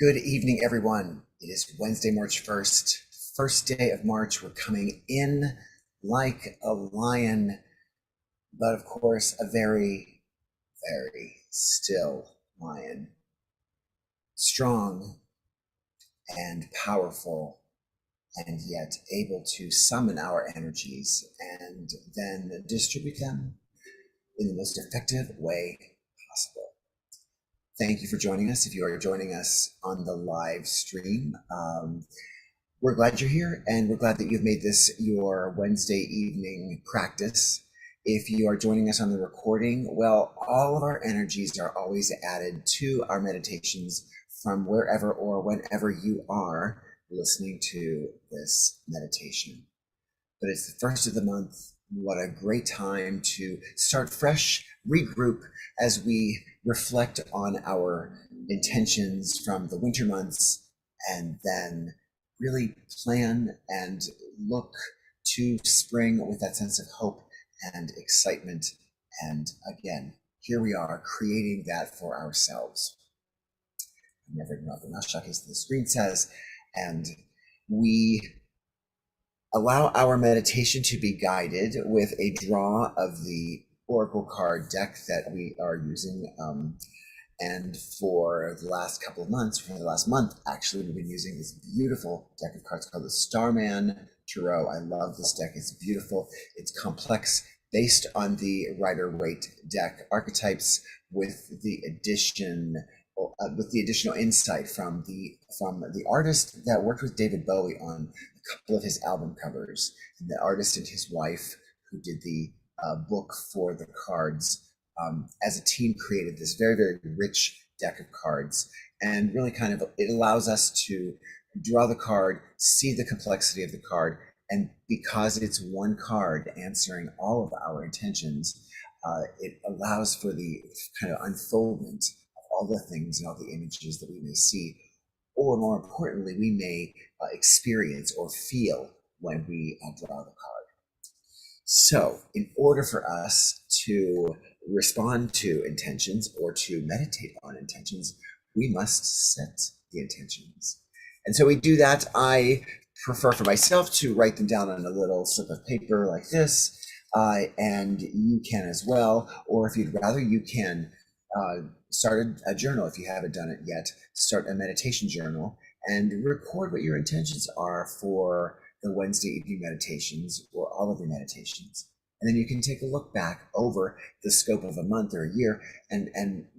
Good evening, everyone. It is Wednesday, March 1st, first day of March. We're coming in like a lion, but of course, a very, very still lion. Strong and powerful, and yet able to summon our energies and then distribute them in the most effective way possible. Thank you for joining us. If you are joining us on the live stream, we're glad you're here, and we're glad that you've made this your Wednesday evening practice. If you are joining us on the recording, well, all of our energies are always added to our meditations from wherever or whenever you are listening to this meditation. But it's the first of the month. What a great time to start fresh, regroup as we reflect on our intentions from the winter months, and then really plan and look to spring with that sense of hope and excitement. And again, here we are creating that for ourselves. I'm Reverend Malcolm Ashak, as the screen says, and we allow our meditation to be guided with a draw of the Oracle card deck that we are using. And for the last couple of months, for the last month, actually, we've been using this beautiful deck of cards called the Starman Tarot. I love this deck. It's beautiful. It's complex, based on the Rider-Waite deck archetypes, with the additional insight from the artist that worked with David Bowie on a couple of his album covers, and the artist and his wife who did the book for the cards, as a team, created this very, very rich deck of cards. And really it allows us to draw the card, see the complexity of the card, and because it's one card answering all of our intentions, it allows for the kind of unfoldment of all the things and all the images that we may see, or more importantly, we may experience or feel when we draw the card. So, in order for us to respond to intentions or to meditate on intentions, we must set the intentions. And so we do that. I prefer for myself to write them down on a little slip of paper like this, and you can as well. Or if you'd rather, you can start a journal if you haven't done it yet. Start a meditation journal and record what your intentions are for the Wednesday evening meditations or all of your meditations. And then you can take a look back over the scope of a month or a year and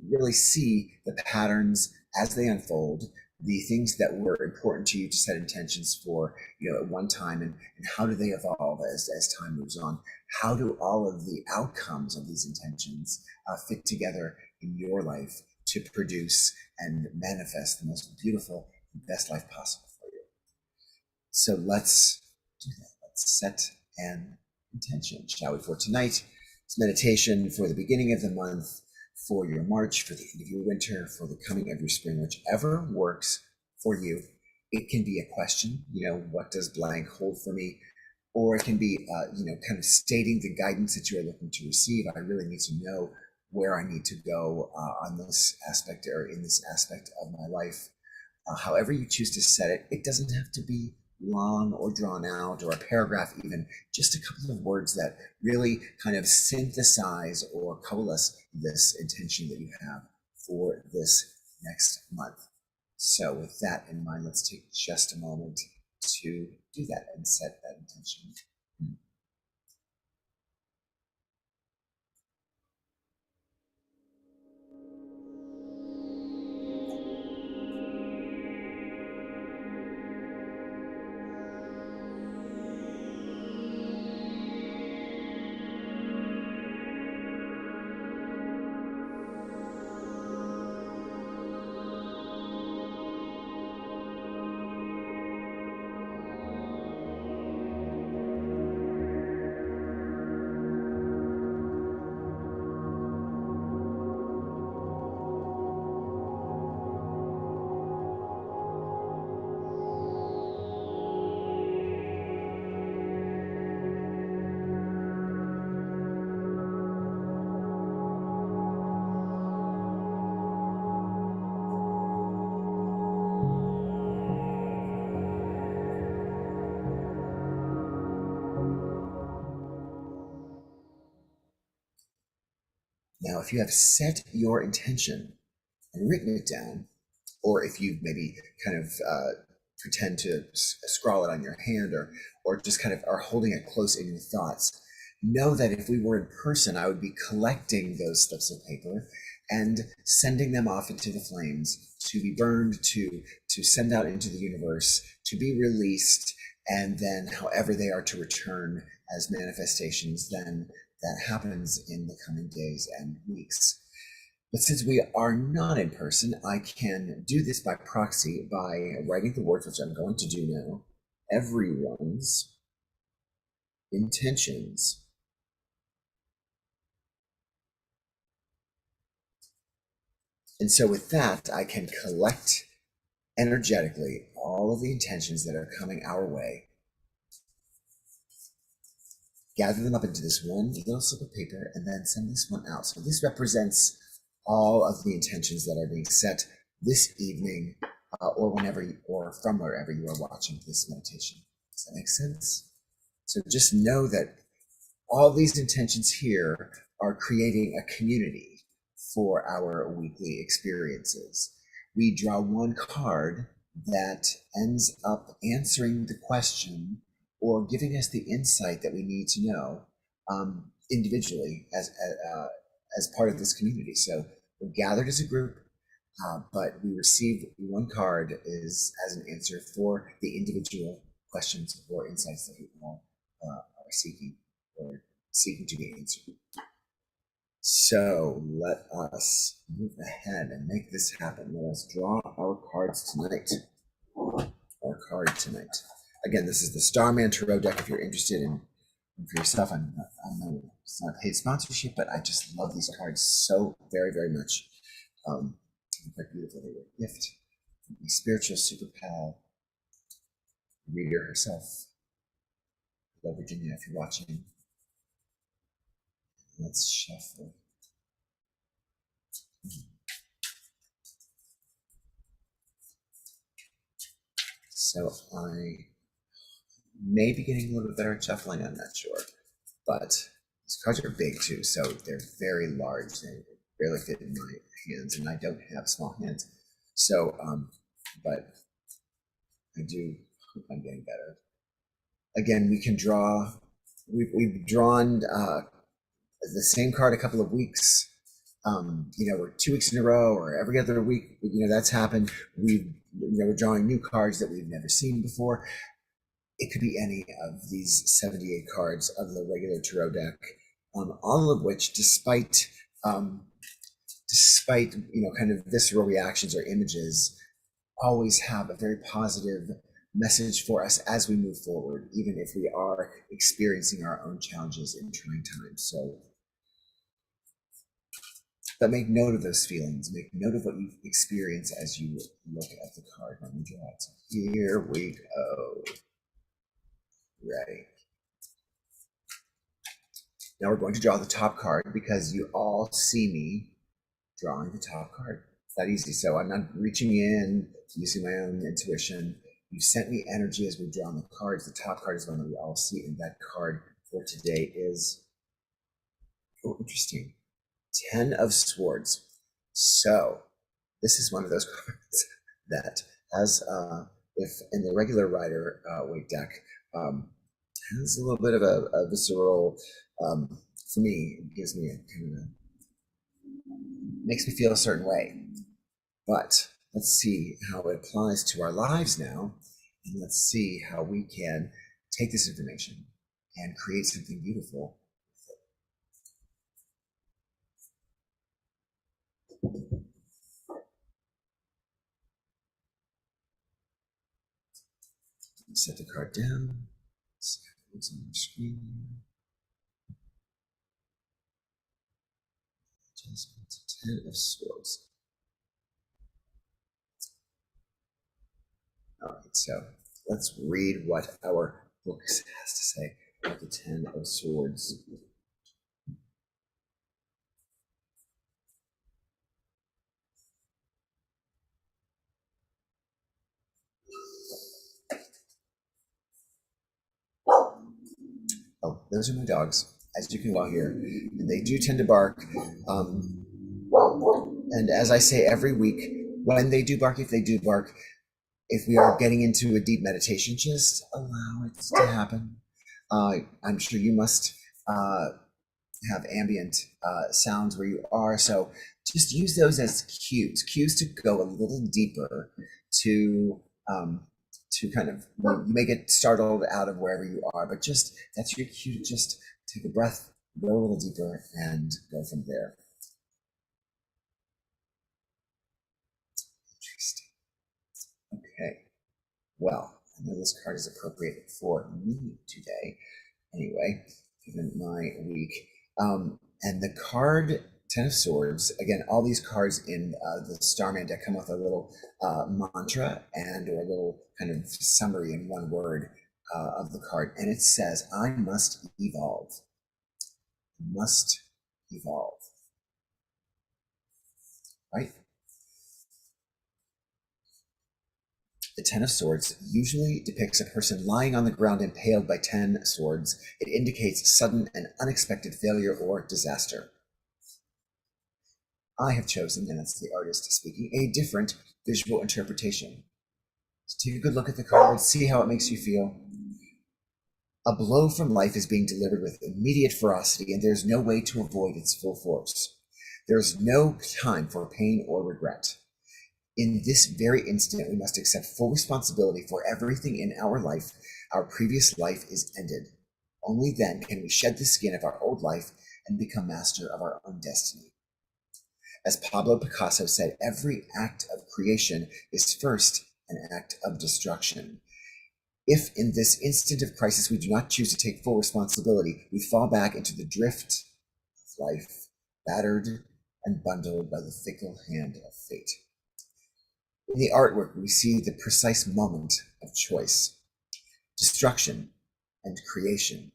really see the patterns as they unfold, the things that were important to you to set intentions for, at one time, and how do they evolve as time moves on? How do all of the outcomes of these intentions fit together in your life to produce and manifest the most beautiful, best life possible for you? So let's do that. Let's set an intention, shall we, for tonight? It's meditation for the beginning of the month, for your March, for the end of your winter, for the coming of your spring, whichever works for you. It can be a question, what does blank hold for me? Or it can be, kind of stating the guidance that you are looking to receive. I really need to know where I need to go on this aspect or in this aspect of my life. However you choose to set it, it doesn't have to be long or drawn out or a paragraph even, just a couple of words that really kind of synthesize or coalesce this intention that you have for this next month. So with that in mind, let's take just a moment to do that and set that intention. Now, if you have set your intention and written it down, or if you maybe kind of pretend to scrawl it on your hand, or just kind of are holding it close in your thoughts, know that if we were in person, I would be collecting those slips of paper and sending them off into the flames to be burned, to send out into the universe, to be released, and then however they are to return as manifestations, then that happens in the coming days and weeks. But since we are not in person, I can do this by proxy by writing the words, which I'm going to do now. Everyone's intentions. And so with that, I can collect energetically all of the intentions that are coming our way, gather them up into this one little slip of paper, and then send this one out. So this represents all of the intentions that are being set this evening, or whenever, or from wherever you are watching this meditation. Does that make sense? So just know that all these intentions here are creating a community for our weekly experiences. We draw one card that ends up answering the question or giving us the insight that we need to know, individually as part of this community. So we're gathered as a group, but we receive one card as an answer for the individual questions or insights that we all are seeking or seeking to be answered. So let us move ahead and make this happen. Let us draw our cards tonight. Our card tonight. Again, this is the Starman Tarot deck. If you're interested in for yourself, it's not a paid sponsorship, but I just love these cards so very, very much. They're beautiful. They were a gift from the spiritual super pal reader herself. Hello, Virginia, if you're watching. Let's shuffle. So I may be getting a little bit better at shuffling, I'm not sure. But these cards are big too, so they're very large. They barely fit in my hands, and I don't have small hands. So, but I do hope I'm getting better. Again, we can draw, we've drawn the same card a couple of weeks. We're 2 weeks in a row or every other week, that's happened. We're drawing new cards that we've never seen before. It could be any of these 78 cards of the regular tarot deck, all of which, despite kind of visceral reactions or images, always have a very positive message for us as we move forward, even if we are experiencing our own challenges in trying times. But make note of those feelings. Make note of what you experience as you look at the card when we draw it. So here we go. Ready. Now we're going to draw the top card because you all see me drawing the top card. It's that easy. So I'm not reaching in, using my own intuition. You sent me energy as we've drawn the cards. The top card is one that we all see, and that card for today is, oh, interesting, 10 of Swords. So this is one of those cards that has, if in the regular Rider-Waite deck, has a little bit of a visceral, for me, it gives me a kind of, makes me feel a certain way. But let's see how it applies to our lives now, and let's see how we can take this information and create something beautiful with it. Set the card down. See how it looks on the screen. Adjustment, 10 of Swords. All right, so let's read what our book has to say about the 10 of Swords. Oh, those are my dogs. as you can well hear. And they do tend to bark. Um, and as I say every week, when they do bark, if they do bark, if we are getting into a deep meditation, just allow it to happen. I'm sure you must uh, have ambient sounds where you are. So just use those as cues to go a little deeper, to um, to kind of, you may get startled out of wherever you are, but just that's your cue to just take a breath, go a little deeper, and go from there. Interesting. Okay. Well, I know this card is appropriate for me today. Anyway, given my week. And the card Ten of Swords, again, all these cards in the Starman deck come with a little mantra and or a little kind of summary in one word of the card. And it says, I must evolve. Must evolve. Right? The Ten of Swords usually depicts a person lying on the ground impaled by 10 swords. It indicates sudden and unexpected failure or disaster. I have chosen, and that's the artist speaking, a different visual interpretation. So take a good look at the card, see how it makes you feel. A blow from life is being delivered with immediate ferocity, and there's no way to avoid its full force. There's no time for pain or regret. In this very instant, we must accept full responsibility for everything in our life. Our previous life is ended. Only then can we shed the skin of our old life and become master of our own destiny. As Pablo Picasso said, every act of creation is first an act of destruction. If in this instant of crisis we do not choose to take full responsibility, we fall back into the drift of life, battered and bundled by the fickle hand of fate. In the artwork, we see the precise moment of choice, destruction and creation.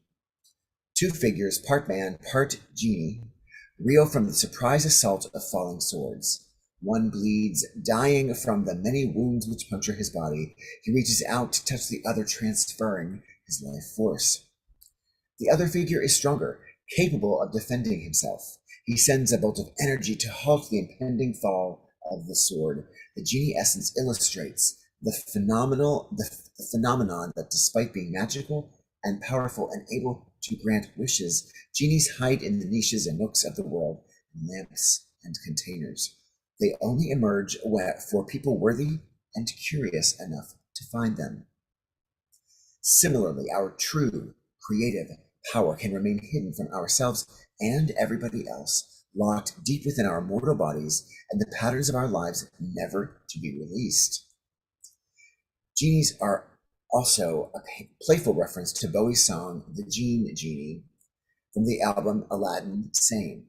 Two figures, part man, part genie, reel from the surprise assault of falling swords. One bleeds, dying from the many wounds which puncture his body. He reaches out to touch the other, transferring his life force. The other figure is stronger, capable of defending himself. He sends a bolt of energy to halt the impending fall of the sword. The genie essence illustrates the phenomenon that despite being magical and powerful and able to grant wishes, genies hide in the niches and nooks of the world, in lamps and containers. They only emerge for people worthy and curious enough to find them. Similarly, our true creative power can remain hidden from ourselves and everybody else, locked deep within our mortal bodies and the patterns of our lives never to be released. Genies are also a playful reference to Bowie's song, The Genie, from the album Aladdin Sane.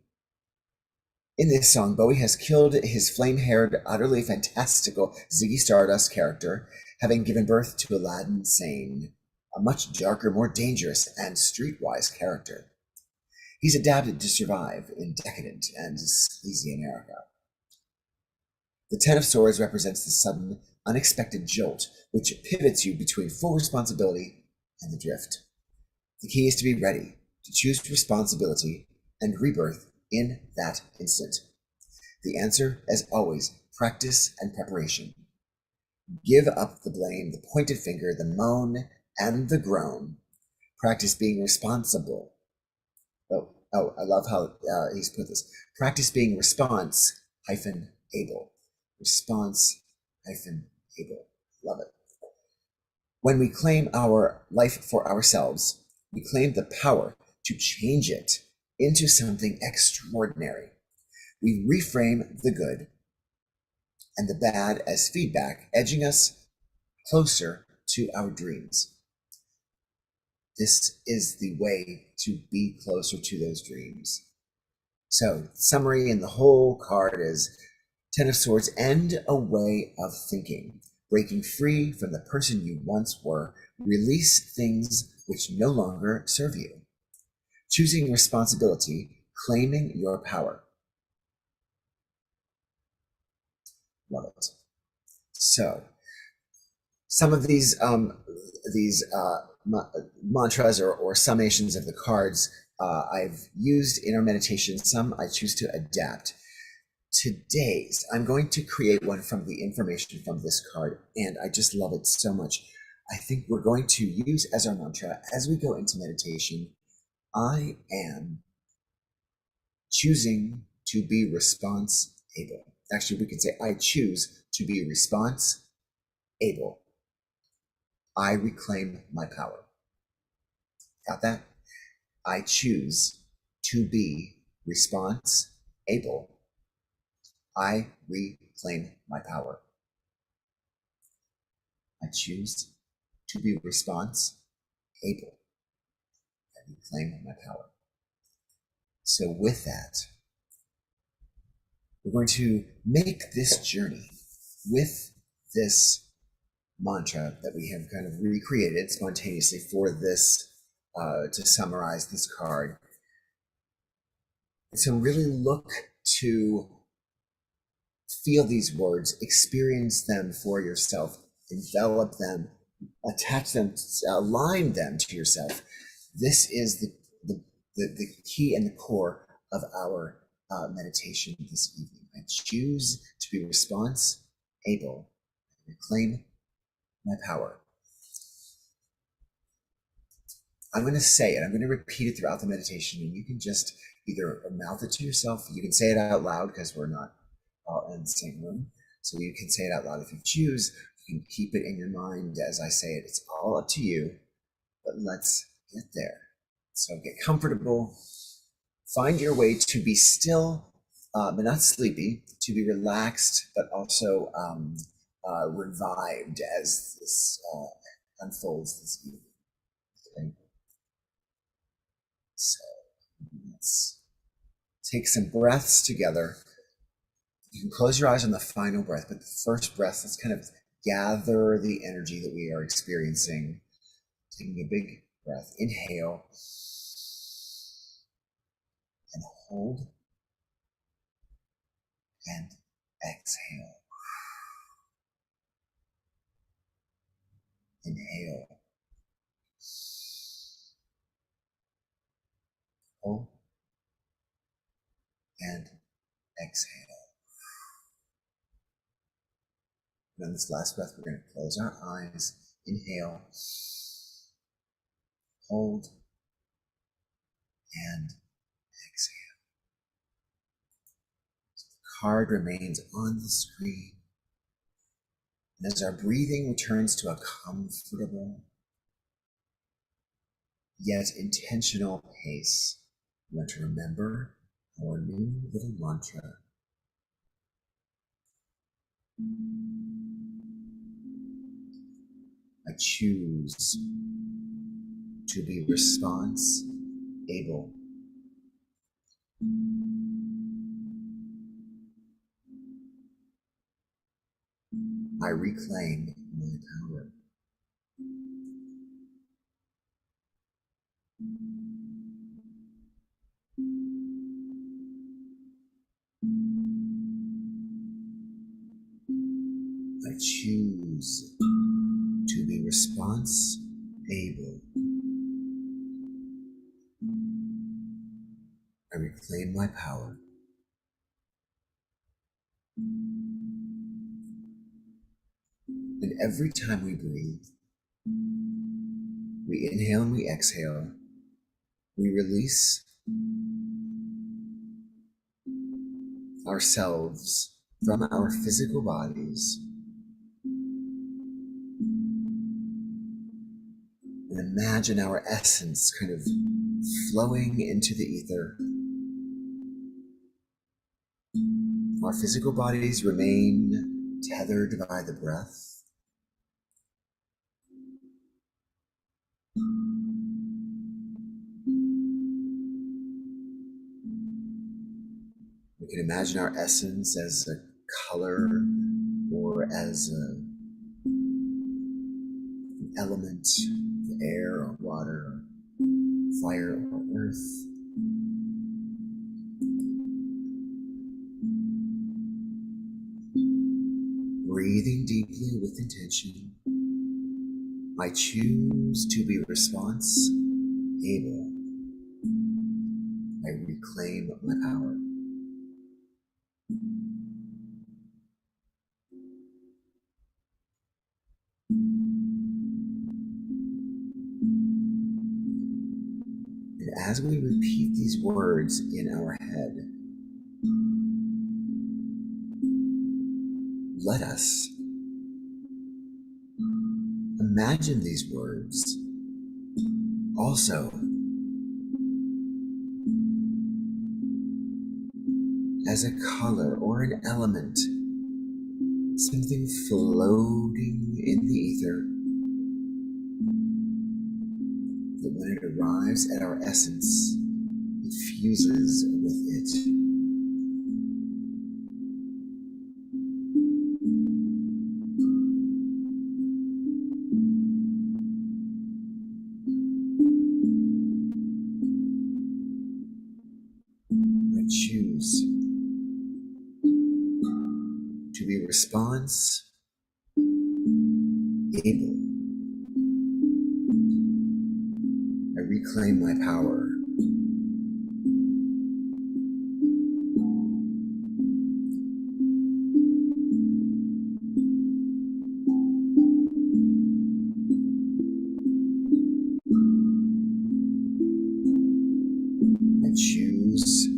In this song, Bowie has killed his flame-haired, utterly fantastical Ziggy Stardust character, having given birth to Aladdin Sane, a much darker, more dangerous, and streetwise character. He's adapted to survive in decadent and sleazy America. The Ten of Swords represents the sudden, unexpected jolt, which pivots you between full responsibility and the drift. The key is to be ready, to choose responsibility and rebirth in that instant. The answer, as always, practice and preparation. Give up the blame, the pointed finger, the moan, and the groan. Practice being responsible. Oh, I love how he's put this. Practice being response-able. Response-able. Love it. When we claim our life for ourselves, we claim the power to change it into something extraordinary. We reframe the good and the bad as feedback, edging us closer to our dreams. This is the way to be closer to those dreams. So, summary in the whole card is Ten of Swords, and a way of thinking, breaking free from the person you once were, release things which no longer serve you. Choosing responsibility, claiming your power. Love it. So, some of these mantras or summations of the cards I've used in our meditation. Some I choose to adapt. Today's, I'm going to create one from the information from this card, and I just love it so much. I think we're going to use as our mantra as we go into meditation, I am choosing to be response able. Actually, we can say, I choose to be response able. I reclaim my power. Got that? I choose to be response able. I reclaim my power. I choose to be response able. I reclaim my power. So with that, we're going to make this journey with this mantra that we have kind of recreated spontaneously for this, to summarize this card. And so really look to feel these words, experience them for yourself, envelop them, attach them, align them to yourself. This is the key and the core of our meditation this evening. I choose to be response able, reclaim my power. I'm going to say it. I'm going to repeat it throughout the meditation, and you can just either mouth it to yourself. You can say it out loud because we're not all in the same room. So you can say it out loud if you choose. You can keep it in your mind as I say it. It's all up to you, but let's get there. So get comfortable. Find your way to be still, but not sleepy, to be relaxed, but also revived as this unfolds this evening. Okay. So let's take some breaths together. You can close your eyes on the final breath, but the first breath, let's kind of gather the energy that we are experiencing. Taking a big breath, inhale, and hold, and exhale. Inhale, hold, and exhale. And on this last breath, we're going to close our eyes, inhale, hold, and exhale. So the card remains on the screen. And as our breathing returns to a comfortable yet intentional pace, we want to remember our new little mantra. I choose to be response able. I reclaim my power. I choose to be response able. I reclaim my power. And every time we breathe, we inhale and we exhale, we release ourselves from our physical bodies and imagine our essence kind of flowing into the ether. Our physical bodies remain tethered by the breath. We can imagine our essence as a color or as an element, air or water, or fire or earth. Breathing deeply with intention, I choose to be response able. I reclaim my power. And as we repeat these words in our head, let us imagine these words also as a color or an element, something floating in the ether, that when it arrives at our essence, it fuses with it. I choose to be response able. I reclaim my power. I choose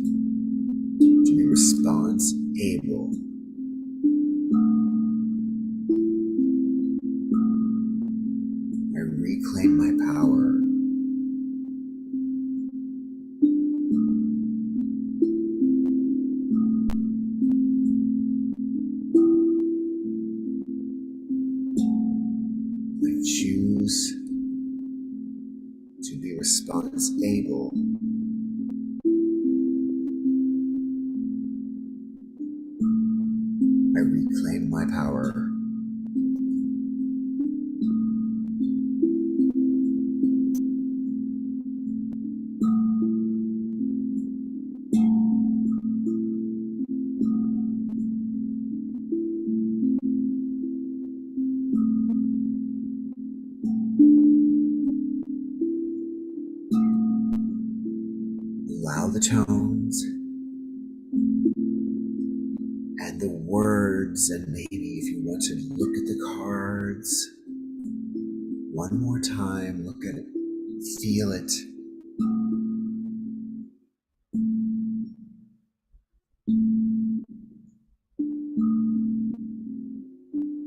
to be response able. I reclaim my power. I choose to be response able. I reclaim my power. Allow the tones and the words, and maybe if you want to look at the cards one more time, look at it, feel it.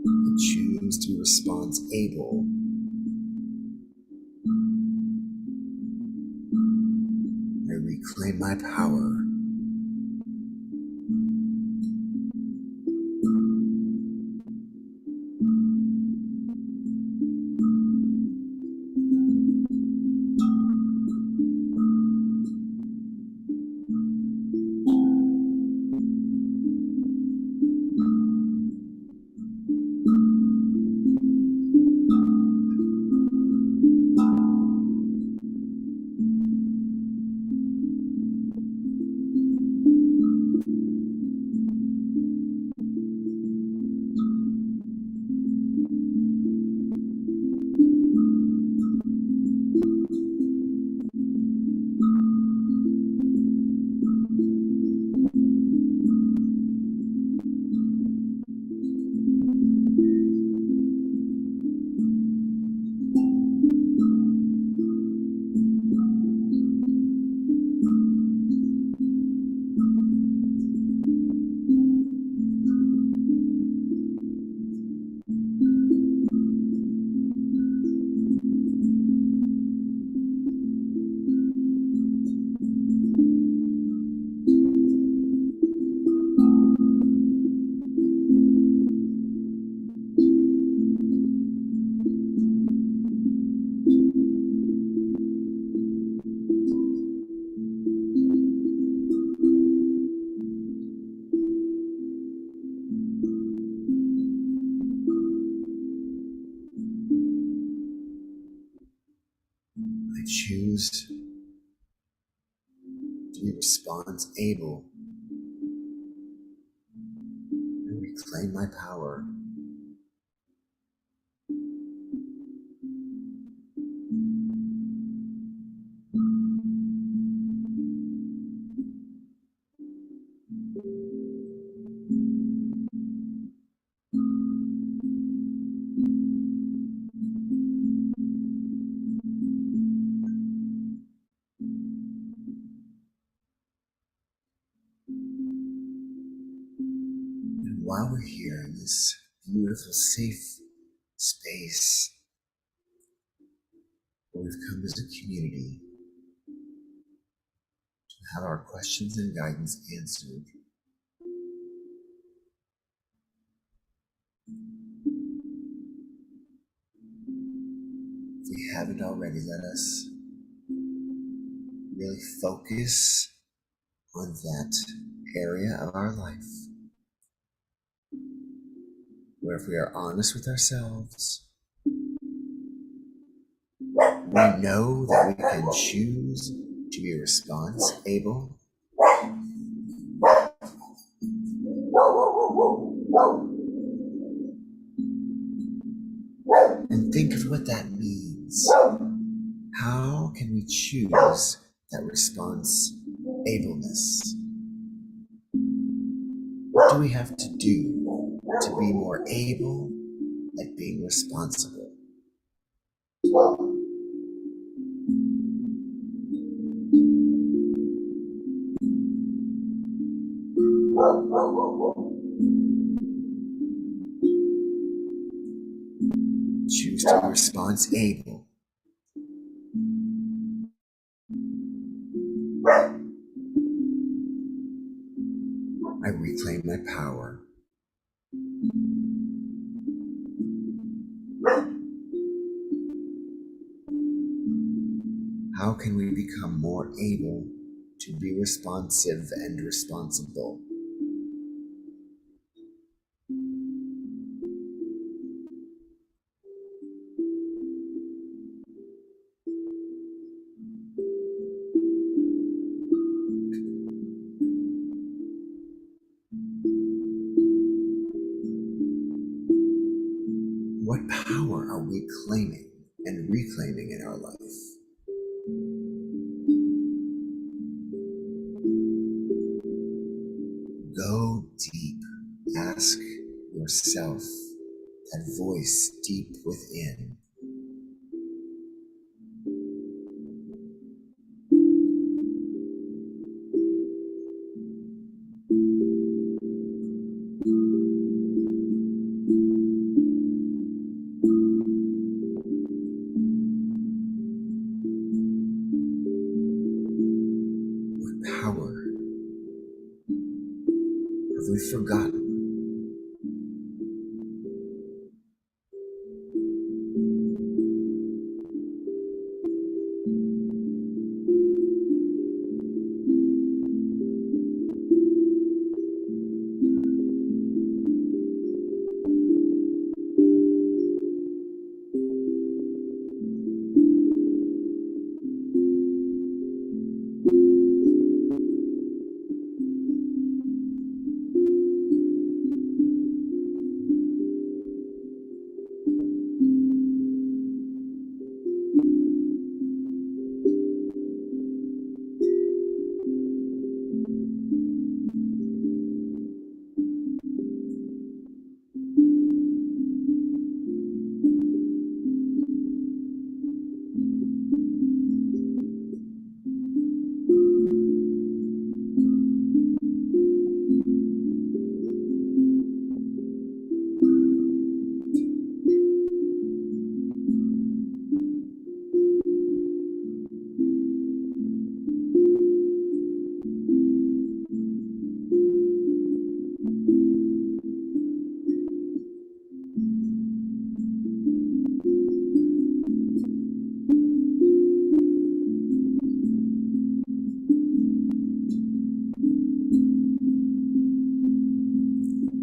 I choose to be response able. I reclaim my power. I choose to be response able. I reclaim my power. we're here in this beautiful, safe space where we've come as a community to have our questions and guidance answered. If we haven't already, let us really focus on that area of our life where, if we are honest with ourselves, we know that we can choose to be response able. And think of what that means. How can we choose that response ableness? What do we have to do to be more able at being responsible? Choose to be response able. I reclaim my power. How can we become more able to be responsive and responsible? What power are we claiming and reclaiming in our life? Go deep. Ask yourself, that voice deep within. What power have we forgotten?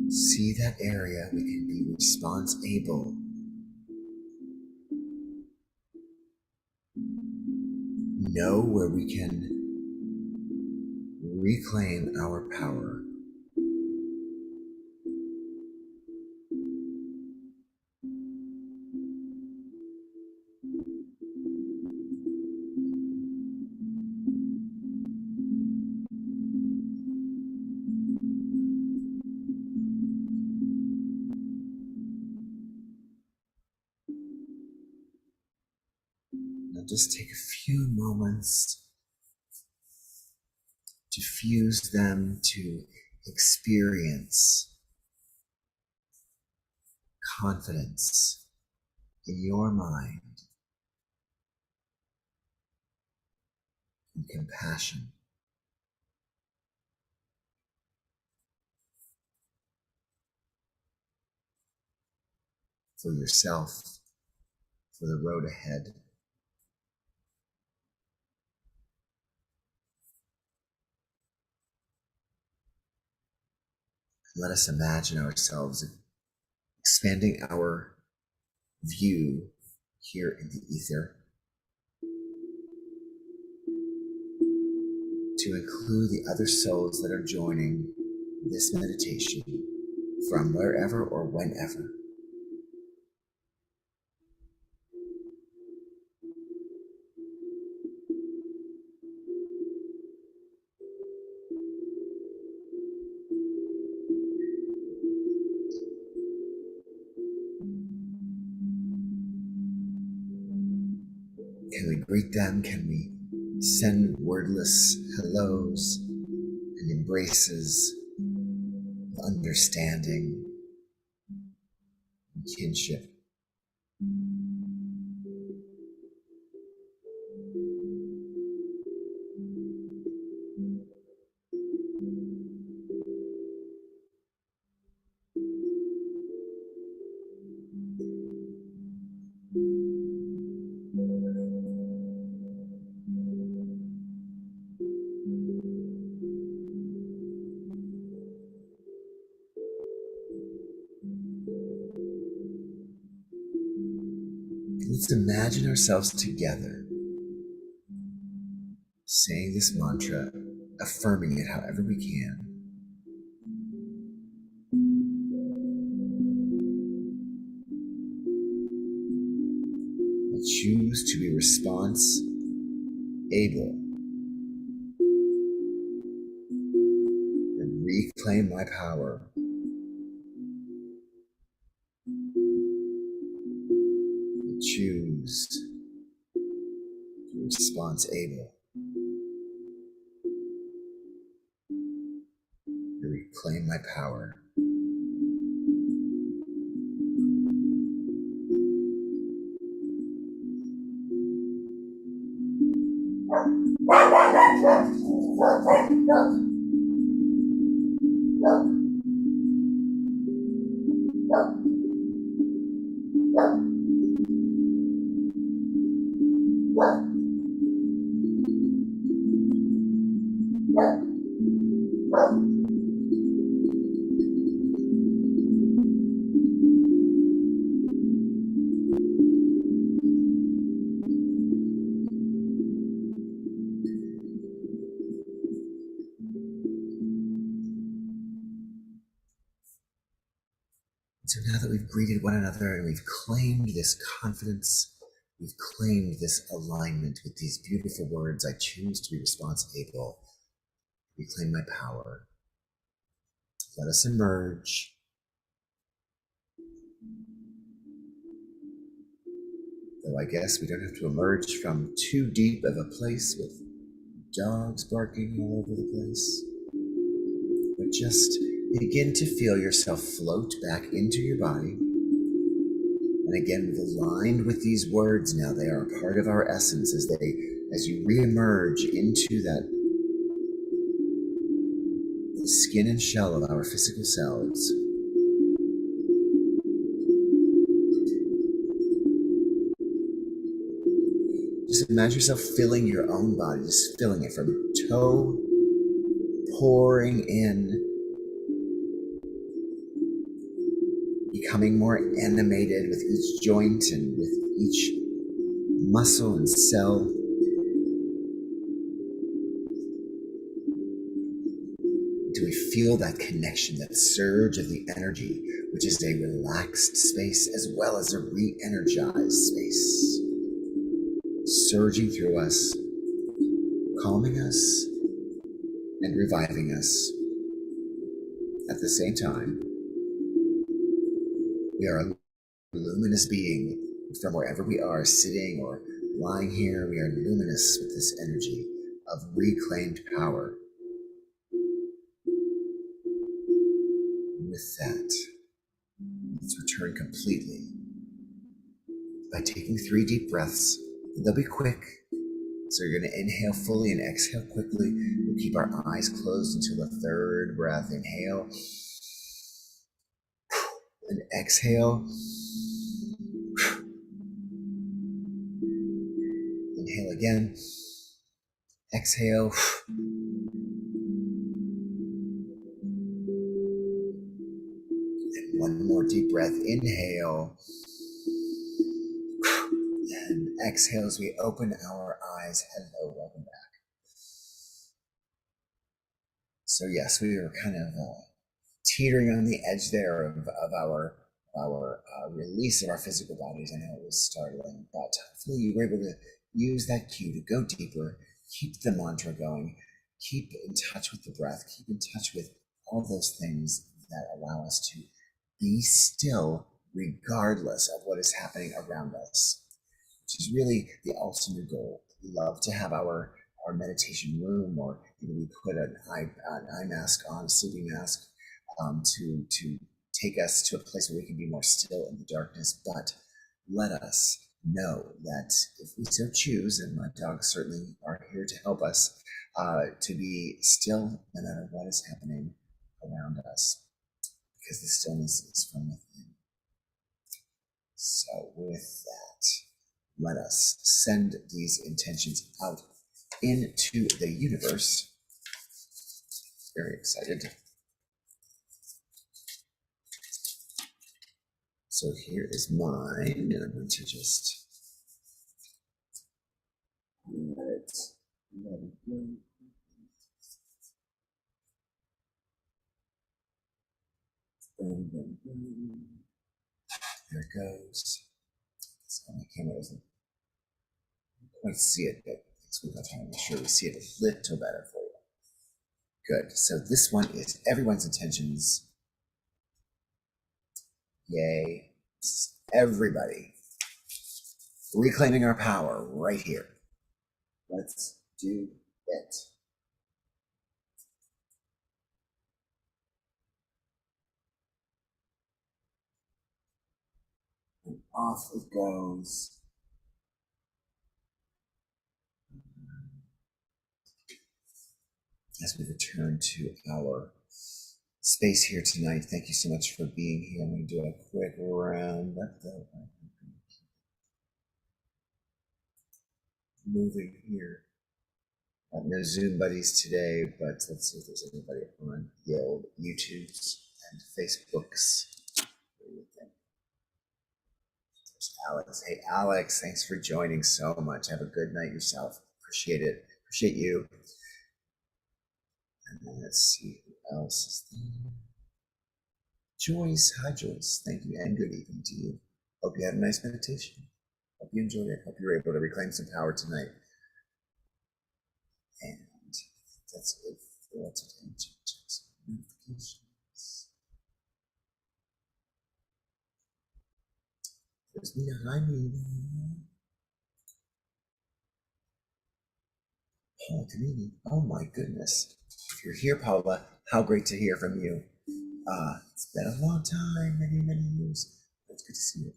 See that area we can be response able. Know where we can reclaim our power. Now just take a few moments to fuse them, to experience confidence in your mind and compassion for yourself, for the road ahead. Let us imagine ourselves expanding our view here in the ether to include the other souls that are joining this meditation from wherever or whenever. Can we greet them? Can we send wordless hellos and embraces of understanding and kinship? Let's imagine ourselves together, saying this mantra, affirming it however we can. I choose to be response able and reclaim my power. I choose to be response able to reclaim my power. So now that we've greeted one another and we've claimed this confidence, we've claimed this alignment with these beautiful words, I choose to be response able, reclaim my power. Let us emerge. Though I guess we don't have to emerge from too deep of a place with dogs barking all over the place, but just begin to feel yourself float back into your body. And again, aligned with these words now, they are a part of our essence as you re-emerge into the skin and shell of our physical selves. Just imagine yourself filling your own body, just filling it from toe, pouring in, becoming more animated with each joint and with each muscle and cell. Do we feel that connection, that surge of the energy, which is a relaxed space as well as a re-energized space, surging through us, calming us and reviving us. At the same time, we are a luminous being from wherever we are, sitting or lying here. We are luminous with this energy of reclaimed power. With that, let's return return completely by taking 3 deep breaths. They'll be quick. So you're going to inhale fully and exhale quickly. We'll keep our eyes closed until the 3rd breath. Inhale and exhale. Inhale again. Exhale. And one more deep breath. Inhale. And exhale as we open our eyes. Hello, welcome back. So yes, we were kind of teetering on the edge there of our release of our physical bodies. I know it was startling, but hopefully you were able to use that cue to go deeper, keep the mantra going, keep in touch with the breath, keep in touch with all those things that allow us to be still regardless of what is happening around us, which is really the ultimate goal. We love to have our meditation room, or we put an eye mask on, a sleeping mask, to take us to a place where we can be more still in the darkness. But let us know that if we so choose, and my dogs certainly are here to help us, to be still no matter what is happening around us, because the stillness is from within. So with that, let us send these intentions out into the universe. Very excited. So here is mine, and I'm going to just let it go. There it goes. So my camera doesn't quite see it, but we're going to make sure we see it a little better for you. Good. So this one is everyone's intentions. Yay. Everybody. Reclaiming our power right here. Let's do it. And off it goes. As we return to our space here tonight, thank you so much for being here. I'm going to do a quick round up the moving here. No Zoom buddies today, but let's see if there's anybody on the old YouTubes and Facebooks. What do you think? There's Alex. Hey, Alex, thanks for joining so much. Have a good night yourself. Appreciate it. Appreciate you. And then let's see who else is there. Joyce. Hi, Joyce. Thank you, and good evening to you. Hope you had a nice meditation. Hope you enjoyed it. Hope you were able to reclaim some power tonight. And that's it for today. Check some notifications. There's Nina. Hi, Nina. Paula Canini. Oh my goodness. If you're here, Paula, how great to hear from you. It's been a long time, many, many years. It's good to see you.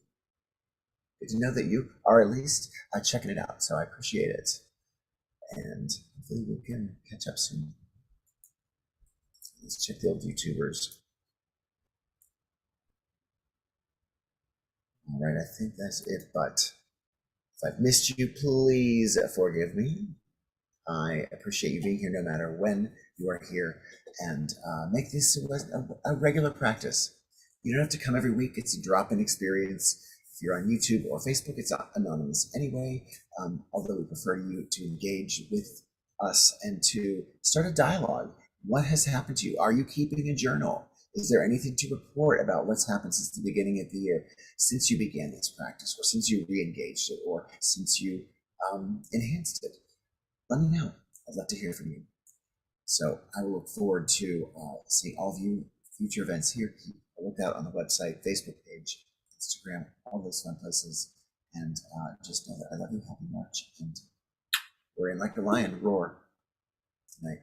Good to know that you are at least checking it out, so I appreciate it. And hopefully we can catch up soon. Let's check the old YouTubers. All right, I think that's it, but if I've missed you, please forgive me. I appreciate you being here no matter when you are here, and make this a regular practice. You don't have to come every week. It's a drop-in experience. If you're on YouTube or Facebook, it's anonymous anyway, although we prefer you to engage with us and to start a dialogue. What has happened to you? Are you keeping a journal? Is there anything to report about what's happened since the beginning of the year, since you began this practice, or since you re-engaged it, or since you enhanced it? Let me know. I'd love to hear from you. So I will look forward to seeing all of you future events here. Keep a lookout on the website, Facebook page, Instagram, all those fun places. And just know that I love you. Happy March. And we're in like a lion. Roar tonight.